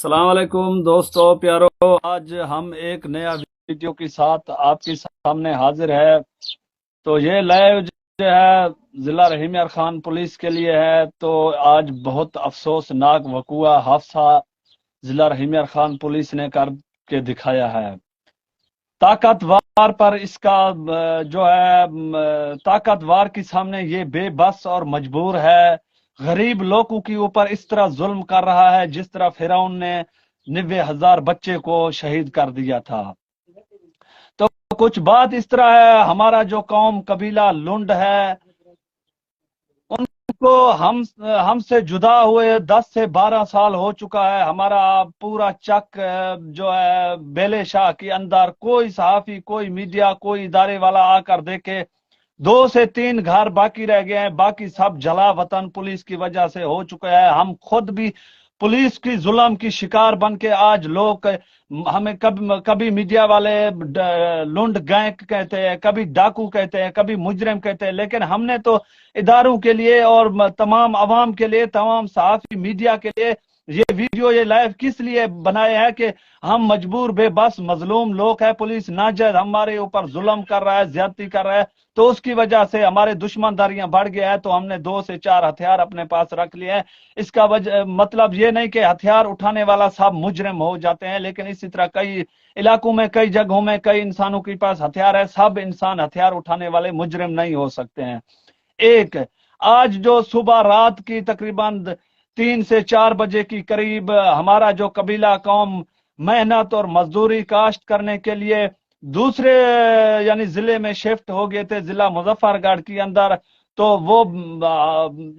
السلام علیکم دوستو پیارو، آج ہم ایک نیا ویڈیو کے ساتھ آپ کے سامنے حاضر ہے۔ تو یہ لائیو جو ہے ضلع رحیم یار خان پولیس کے لیے ہے۔ تو آج بہت افسوسناک وقوع حادثہ ضلع رحیم یار خان پولیس نے کر کے دکھایا ہے۔ طاقتور پر اس کا جو ہے طاقتور کے سامنے یہ بے بس اور مجبور ہے۔ غریب لوگوں کے اوپر اس طرح ظلم کر رہا ہے جس طرح فرعون نے 90,000 بچے کو شہید کر دیا تھا۔ تو کچھ بات اس طرح ہے، ہمارا جو قوم قبیلہ لنڈ ہے ان کو ہم سے جدا ہوئے 10 سے 12 سال ہو چکا ہے۔ ہمارا پورا چک جو ہے بیلے شاہ کے اندر کوئی صحافی، کوئی میڈیا، کوئی ادارے والا آ کر دیکھے 2 سے 3 گھر باقی رہ گئے ہیں، باقی سب جلا وطن پولیس کی وجہ سے ہو چکا ہے۔ ہم خود بھی پولیس کی ظلم کی شکار بن کے آج لوگ ہمیں کبھی میڈیا والے لنڈ گینگ کہتے ہیں، کبھی ڈاکو کہتے ہیں، کبھی مجرم کہتے ہیں، لیکن ہم نے تو اداروں کے لیے اور تمام عوام کے لیے، تمام صحافی میڈیا کے لیے یہ ویڈیو، یہ لائیو کس لیے بنائے ہے کہ ہم مجبور بے بس مظلوم لوگ ہیں۔ پولیس ناجائز ہمارے اوپر ظلم کر رہا ہے، زیادتی کر رہا ہے، تو اس کی وجہ سے ہمارے دشمن داریاں بڑھ گیا ہے۔ تو ہم نے 2 سے 4 ہتھیار اپنے پاس رکھ لیے ہیں۔ اس کا مطلب یہ نہیں کہ ہتھیار اٹھانے والا سب مجرم ہو جاتے ہیں، لیکن اسی طرح کئی علاقوں میں، کئی جگہوں میں، کئی انسانوں کے پاس ہتھیار ہے۔ سب انسان ہتھیار اٹھانے والے مجرم نہیں ہو سکتے ہیں۔ آج جو صبح رات کی تقریباً 3 سے 4 بجے کی قریب ہمارا جو قبیلہ قوم محنت اور مزدوری کاشت کرنے کے لیے دوسرے یعنی ضلع میں شفٹ ہو گئے تھے، ضلع مظفر گڑھ کے اندر۔ تو وہ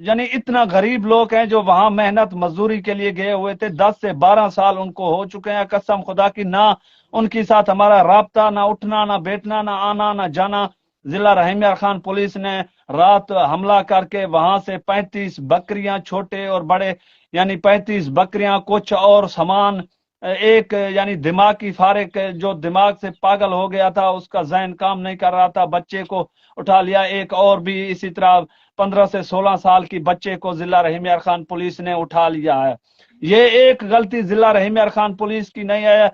یعنی اتنا غریب لوگ ہیں جو وہاں محنت مزدوری کے لیے گئے ہوئے تھے، 10 سے 12 سال ان کو ہو چکے ہیں۔ قسم خدا کی نہ ان کے ساتھ ہمارا رابطہ، نہ اٹھنا، نہ بیٹھنا، نہ آنا، نہ جانا۔ ضلع رحیم یار خان پولیس نے رات حملہ کر کے وہاں سے 35 بکریاں، چھوٹے اور بڑے یعنی 35 بکریاں، کچھ اور سامان، ایک یعنی دماغ کی فارق جو دماغ سے پاگل ہو گیا تھا، اس کا ذہن کام نہیں کر رہا تھا، بچے کو اٹھا لیا۔ ایک اور بھی اسی طرح 15 سے 16 سال کی بچے کو ضلع رحیم یار خان پولیس نے اٹھا لیا ہے۔ یہ ایک غلطی ضلع رحیم یار خان پولیس کی نہیں ہے۔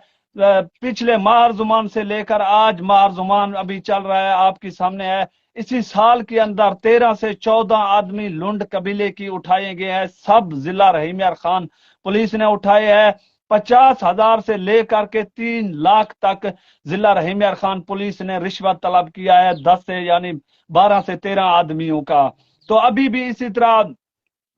پچھلے ماہ زمان سے لے کر آج ماہ زمان ابھی چل رہا ہے، آپ کے سامنے ہے۔ اسی سال کے اندر 13 سے 14 آدمی لنڈ قبیلے کی اٹھائے گئے ہیں، سب ضلع رحیم یار خان پولیس نے اٹھائے ہیں۔ 50,000 سے لے کر کے 3 لاکھ تک ضلع رحیم یار خان پولیس نے رشوت طلب کیا ہے 10 سے یعنی 12 سے 13 آدمیوں کا۔ تو ابھی بھی اسی طرح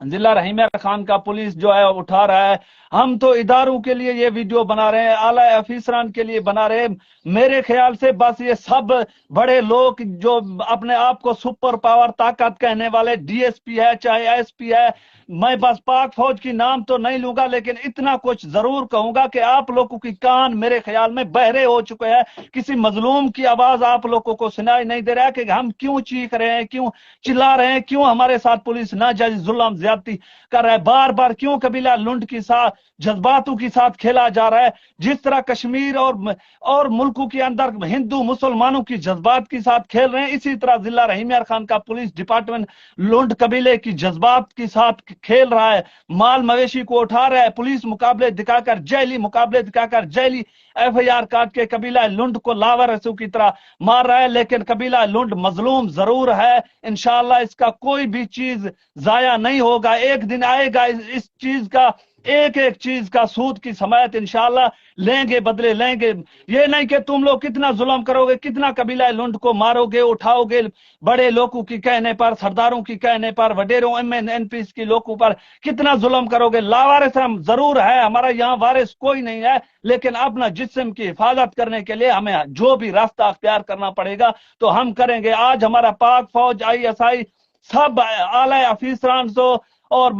ضلع رحیم یار خان کا پولیس جو ہے اٹھا رہا ہے۔ ہم تو اداروں کے لیے یہ ویڈیو بنا رہے ہیں، اعلی افیسران کے لیے بنا رہے ہیں۔ میرے خیال سے بس یہ سب بڑے لوگ جو اپنے آپ کو سپر پاور طاقت کہنے والے، ڈی ایس پی ہے چاہے ایس پی ہے، میں بس پاک فوج کی نام تو نہیں لوں گا، لیکن اتنا کچھ ضرور کہوں گا کہ آپ لوگوں کی کان میرے خیال میں بہرے ہو چکے ہیں۔ کسی مظلوم کی آواز آپ لوگوں کو سنائی نہیں دے رہا ہے کہ ہم کیوں چیخ رہے ہیں، کیوں چلا رہے ہیں، کیوں ہمارے ساتھ پولیس ناجائز ظلم زیادتی کر رہا ہے، بار بار کیوں قبیلہ لنڈ کے ساتھ جذباتوں کے ساتھ کھیلا جا رہا ہے۔ جس طرح کشمیر اور ملکوں کے اندر ہندو مسلمانوں کی جذبات کے ساتھ کھیل رہے ہیں، اسی طرح ضلع رحیم یار خان کا پولیس ڈپارٹمنٹ لنڈ قبیلے کی جذبات کے ساتھ کھیل رہا ہے، مال مویشی کو اٹھا رہا ہے، پولیس مقابلے دکھا کر، جیلی مقابلے دکھا کر، جیلی ایف آئی آر کاٹ کے قبیلہ لنڈ کو لاوارثوں کی طرح مار رہا ہے۔ لیکن قبیلہ لنڈ مظلوم ضرور ہے، انشاءاللہ اس کا کوئی بھی چیز ضائع نہیں ہوگا۔ ایک دن آئے گا اس چیز کا، ایک ایک چیز کا سود کی سماعت انشاءاللہ لیں گے، بدلے لیں گے۔ یہ نہیں کہ تم لوگ کتنا ظلم کرو گے، کتنا قبیلہ لنڈ کو مارو گے، اٹھاؤ گے، بڑے لوگوں کی کہنے پر، سرداروں کی کہنے پر، وڈیروں ایم این پیز کی لوگوں پر کتنا ظلم کرو گے۔ لاوارث ہم ضرور ہے، ہمارا یہاں وارث کوئی نہیں ہے، لیکن اپنا جسم کی حفاظت کرنے کے لیے ہمیں جو بھی راستہ اختیار کرنا پڑے گا تو ہم کریں گے۔ آج ہمارا پاک فوج، آئی ایس آئی، سب اعلی افیسران اور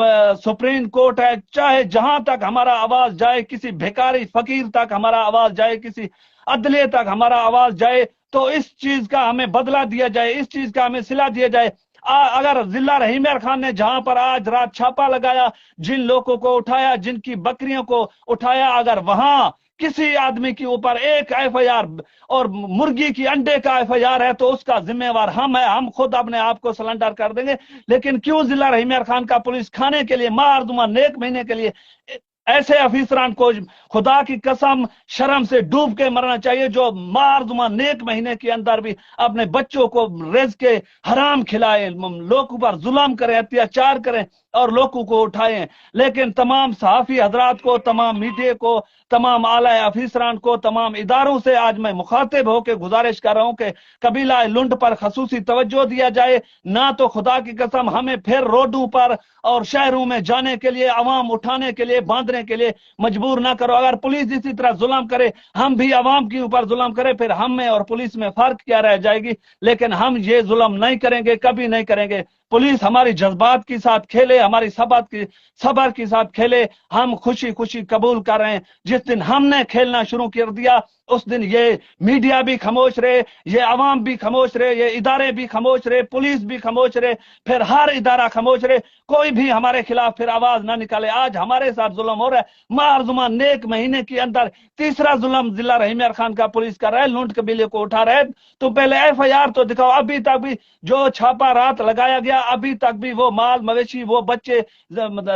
سپریم کورٹ ہے، چاہے جہاں تک ہمارا آواز جائے، کسی بھیکاری فقیر تک ہمارا آواز جائے، کسی عدلیہ تک ہمارا آواز جائے، تو اس چیز کا ہمیں بدلہ دیا جائے، اس چیز کا ہمیں صلہ دیا جائے۔ اگر ضلع رحیم یار خان نے جہاں پر آج رات چھاپا لگایا، جن لوگوں کو اٹھایا، جن کی بکریوں کو اٹھایا، اگر وہاں کسی آدمی کے اوپر ایک ایف آئی آر اور مرغی کی انڈے کا ایف آئی آر ہے تو اس کا ذمہ وار ہم ہیں، ہم خود اپنے آپ کو سلنڈر کر دیں گے۔ لیکن کیوں ضلع رحیم یار خان کا پولیس کھانے کے لیے، مردمان ایک مہینے کے لیے ایسے افیسران کو خدا کی قسم شرم سے ڈوب کے مرنا چاہیے جو مردمان نیک مہینے کے اندر بھی اپنے بچوں کو رزق کے حرام کھلائیں، لوگوں پر ظلم کریں، اتیاچار کریں اور لوگوں کو اٹھائیں۔ لیکن تمام صحافی حضرات کو، تمام میڈیا کو، تمام اعلی افیسران کو، تمام اداروں سے آج میں مخاطب ہو کے گزارش کر رہا ہوں کہ قبیلہ لنڈ پر خصوصی توجہ دیا جائے، نہ تو خدا کی قسم ہمیں پھر روڈوں پر اور شہروں میں جانے کے لیے، عوام اٹھانے کے لیے، باندھنے کے لیے مجبور نہ کرو۔ اگر پولیس اسی طرح ظلم کرے، ہم بھی عوام کے اوپر ظلم کرے، پھر ہم میں اور پولیس میں فرق کیا رہ جائے گی؟ لیکن ہم یہ ظلم نہیں کریں گے، کبھی نہیں کریں گے۔ پولیس ہماری جذبات کے ساتھ کھیلے، ہماری صبر کے ساتھ کھیلے، ہم خوشی خوشی قبول کر رہے ہیں۔ جس دن ہم نے کھیلنا شروع کر دیا اس دن یہ میڈیا بھی خاموش رہے، یہ عوام بھی خاموش رہے، یہ ادارے بھی خاموش رہے، پولیس بھی خاموش رہے، پھر ہر ادارہ خاموش رہے، کوئی بھی ہمارے خلاف پھر آواز نہ نکالے۔ آج ہمارے ساتھ ظلم ہو رہا ہے، مارزمان نیک مہینے کے اندر تیسرا ظلم ضلع رحیم یار خان کا پولیس کر رہا ہے، لونڈ قبیلے کو اٹھا رہا ہے۔ تو پہلے ایف آئی آر تو دکھاؤ، ابھی تک بھی جو چھاپا رات لگایا گیا ابھی تک بھی وہ مال مویشی وہ بچے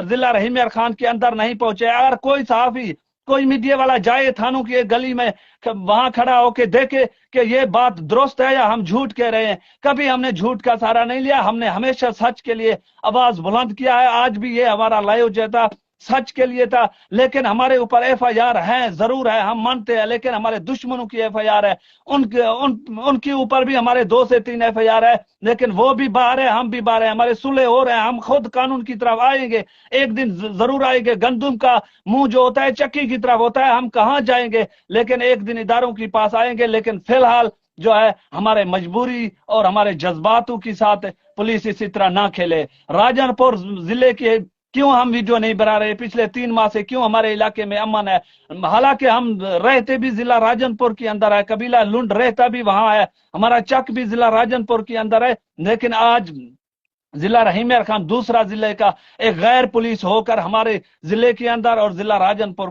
ضلع رحیم یار خان کے اندر نہیں پہنچے۔ اگر کوئی صحافی کوئی میڈیا والا جائے تھانوں کی ایک گلی میں، وہاں کھڑا ہو کے دیکھے کہ یہ بات درست ہے یا ہم جھوٹ کہہ رہے ہیں۔ کبھی ہم نے جھوٹ کا سہارا نہیں لیا، ہم نے ہمیشہ سچ کے لیے آواز بلند کیا ہے۔ آج بھی یہ ہمارا لائیو جیتا سچ کے لیے تھا، لیکن ہمارے اوپر ایف آئی آر ہے، ضرور ہے، ہم مانتے ہیں، لیکن ہمارے دشمنوں کی ایف آئی آر ہے، ان کے اوپر بھی ہمارے 2 سے 3 ایف آئی آر ہے، لیکن وہ بھی باہر ہے، ہم بھی باہر ہیں، ہمارے صلح ہو رہے ہیں، ہم خود قانون کی طرف آئیں گے، ایک دن ضرور آئیں گے۔ گندم کا منہ جو ہوتا ہے چکی کی طرف ہوتا ہے، ہم کہاں جائیں گے، لیکن ایک دن اداروں کے پاس آئیں گے۔ لیکن فی الحال جو ہے ہمارے مجبوری اور ہمارے جذباتوں کے ساتھ پولیس اسی طرح نہ کھیلے۔ راجن پور ضلع کے کیوں ہم ویڈیو نہیں بنا رہے؟ پچھلے 3 ماہ سے کیوں ہمارے علاقے میں امن ہے؟ حالانکہ ہم رہتے بھی ضلع راجن پور کے اندر ہے، قبیلہ لنڈ رہتا بھی وہاں ہے، ہمارا چک بھی ضلع راجن پور کے اندر ہے، لیکن آج ضلع رحیم یار خان دوسرا ضلع کا ایک غیر پولیس ہو کر ہمارے ضلع کے اندر اور ضلع راجن پور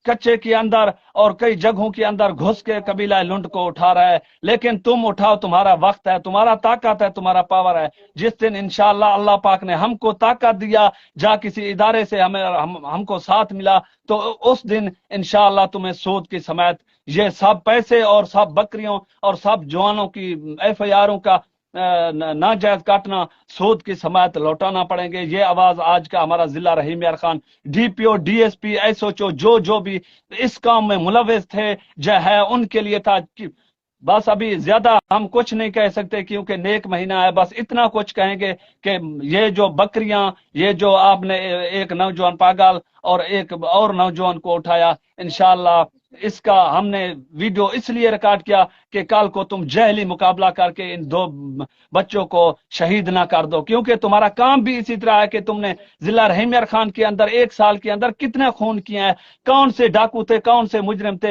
کچے کے اندر اور کئی جگہوں کے اندر گھس کے قبیلہ لنڈ کو اٹھا رہا ہے۔ لیکن تم اٹھاؤ، تمہارا وقت ہے، تمہارا طاقت ہے، تمہارا پاور ہے۔ جس دن انشاءاللہ اللہ پاک نے ہم کو طاقت دیا، جا کسی ادارے سے ہم کو ساتھ ملا، تو اس دن انشاءاللہ تمہیں سود کی سمیت یہ سب پیسے اور سب بکریوں اور سب جوانوں کی ایف آئی آروں کا ناجائز کاٹنا سود کی سماعت لوٹانا پڑیں گے۔ یہ آواز آج کا ہمارا ضلع Rahim Yar Khan, D P O, D S P, S H O جو بھی اس کام میں ملوث تھے جو ہے ان کے لیے تھا۔ بس ابھی زیادہ ہم کچھ نہیں کہہ سکتے کیونکہ نیک مہینہ ہے، بس اتنا کچھ کہیں گے کہ یہ جو بکریاں، یہ جو آپ نے ایک نوجوان پاگل اور ایک اور نوجوان کو اٹھایا، انشاءاللہ اس کا ہم نے ویڈیو اس لیے ریکارڈ کیا کہ کل کو تم جہلی مقابلہ کر کے ان 2 بچوں کو شہید نہ کر دو، کیونکہ تمہارا کام بھی اسی طرح ہے کہ تم نے ضلع رحیم یار خان کے اندر 1 سال کے اندر کتنے خون کیے ہیں، کون سے ڈاکو تھے، کون سے مجرم تھے،